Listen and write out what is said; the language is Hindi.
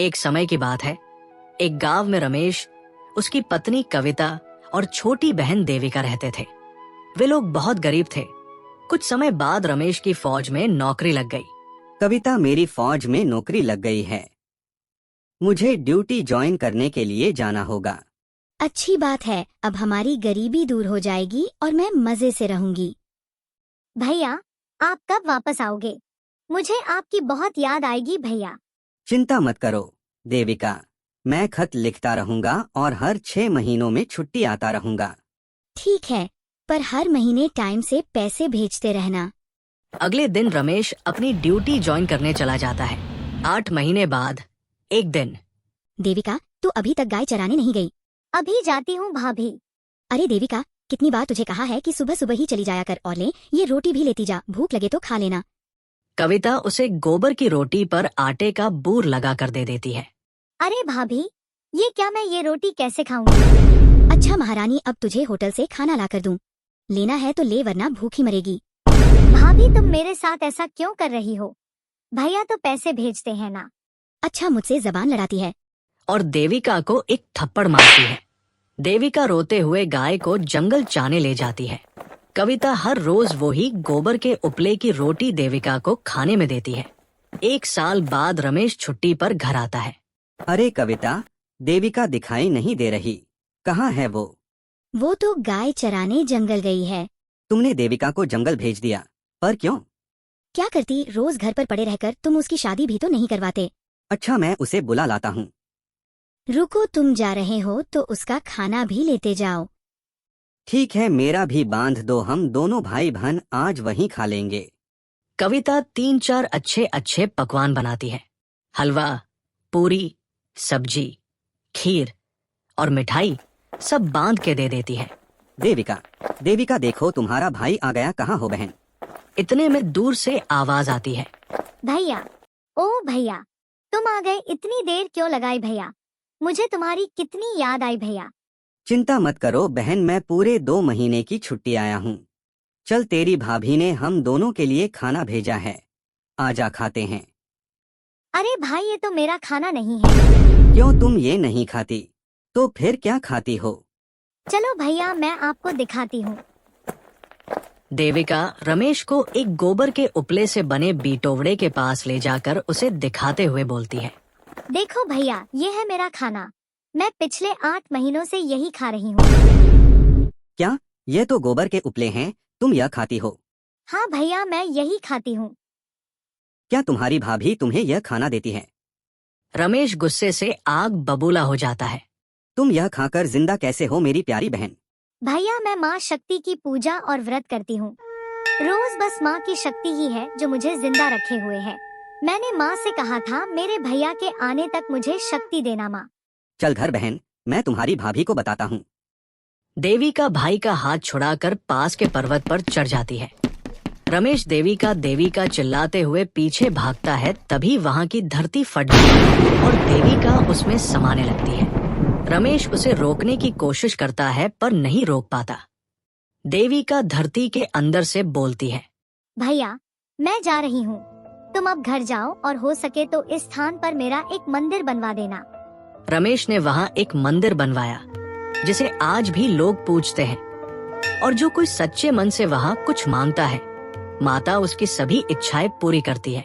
एक समय की बात है, एक गांव में रमेश, उसकी पत्नी कविता और छोटी बहन देविका रहते थे। वे लोग बहुत गरीब थे। कुछ समय बाद रमेश की फौज में नौकरी लग गई। कविता, मेरी फौज में नौकरी लग गई है। मुझे ड्यूटी ज्वाइन करने के लिए जाना होगा। अच्छी बात है, अब हमारी गरीबी दूर हो जाएगी और मैं मजे से रहूंगी। भैया, आप कब वापस आओगे? मुझे आपकी बहुत याद आएगी भैया। चिंता मत करो देविका, मैं खत लिखता रहूंगा और हर 6 महीनों में छुट्टी आता रहूंगा। ठीक है, पर हर महीने टाइम से पैसे भेजते रहना। अगले दिन रमेश अपनी ड्यूटी ज्वाइन करने चला जाता है। 8 महीने बाद एक दिन। देविका, तू अभी तक गाय चराने नहीं गई? अभी जाती हूँ भाभी। अरे देविका, कितनी बार तुझे कहा है कि सुबह सुबह ही चली जाया कर, और ले ये रोटी भी लेती जा, भूख लगे तो खा लेना। कविता उसे गोबर की रोटी पर आटे का बूर लगा कर दे देती है। अरे भाभी, ये क्या, मैं ये रोटी कैसे खाऊंगी? अच्छा महारानी, अब तुझे होटल से खाना ला कर दूं। लेना है तो ले, वरना भूखी मरेगी। भाभी, तुम मेरे साथ ऐसा क्यों कर रही हो? भैया तो पैसे भेजते हैं ना। अच्छा, मुझसे जबान लड़ाती है। और देविका को एक थप्पड़ मारती है। देविका रोते हुए गाय को जंगल चाने ले जाती है। कविता हर रोज वही गोबर के उपले की रोटी देविका को खाने में देती है। 1 साल बाद रमेश छुट्टी पर घर आता है। अरे कविता, देविका दिखाई नहीं दे रही, कहाँ है वो? वो तो गाय चराने जंगल गई है। तुमने देविका को जंगल भेज दिया, पर क्यों? क्या करती, रोज घर पर पड़े रहकर तुम उसकी शादी भी तो नहीं करवाते। अच्छा, मैं उसे बुला लाता हूँ। रुको, तुम जा रहे हो तो उसका खाना भी लेते जाओ। ठीक है, मेरा भी बांध दो, हम दोनों भाई बहन आज वहीं खा लेंगे। कविता 3-4 अच्छे अच्छे पकवान बनाती है। हलवा, पूरी, सब्जी, खीर और मिठाई सब बांध के दे देती है। देविका, देविका देखो, तुम्हारा भाई आ गया। कहाँ हो बहन? इतने में दूर से आवाज आती है। भैया, ओ भैया, तुम आ गए। इतनी देर क्यों लगाई भैया? मुझे तुम्हारी कितनी याद आई भैया। चिंता मत करो बहन, मैं पूरे 2 महीने की छुट्टी आया हूँ। चल, तेरी भाभी ने हम दोनों के लिए खाना भेजा है, आजा खाते हैं। अरे भाई, ये तो मेरा खाना नहीं है। क्यों, तुम ये नहीं खाती तो फिर क्या खाती हो? चलो भैया, मैं आपको दिखाती हूँ। देविका रमेश को एक गोबर के उपले से बने बीटोवड़े के पास ले जाकर उसे दिखाते हुए बोलती है। देखो भैया, ये है मेरा खाना। मैं पिछले 8 महीनों से यही खा रही हूँ। क्या, ये तो गोबर के उपले हैं, तुम यह खाती हो? हाँ भैया, मैं यही खाती हूँ। क्या तुम्हारी भाभी तुम्हें यह खाना देती है? रमेश गुस्से से आग बबूला हो जाता है। तुम यह खाकर जिंदा कैसे हो मेरी प्यारी बहन? भैया, मैं माँ शक्ति की पूजा और व्रत करती हूँ। रोज बस माँ की शक्ति ही है जो मुझे जिंदा रखे हुए है। मैंने माँ से कहा था मेरे भैया के आने तक मुझे शक्ति देना माँ। चल घर बहन, मैं तुम्हारी भाभी को बताता हूँ। देविका भाई का हाथ छुड़ाकर पास के पर्वत पर चढ़ जाती है। रमेश देविका चिल्लाते हुए पीछे भागता है, तभी वहाँ की धरती फट जाती है और देविका उसमें समाने लगती है। रमेश उसे रोकने की कोशिश करता है पर नहीं रोक पाता। देविका धरती के अंदर से बोलती है, भैया, मैं जा रही हूँ, तुम अब घर जाओ और हो सके तो इस स्थान पर मेरा एक मंदिर बनवा देना। रमेश ने वहाँ एक मंदिर बनवाया जिसे आज भी लोग पूजते हैं, और जो कोई सच्चे मन से वहाँ कुछ मांगता है, माता उसकी सभी इच्छाएं पूरी करती है।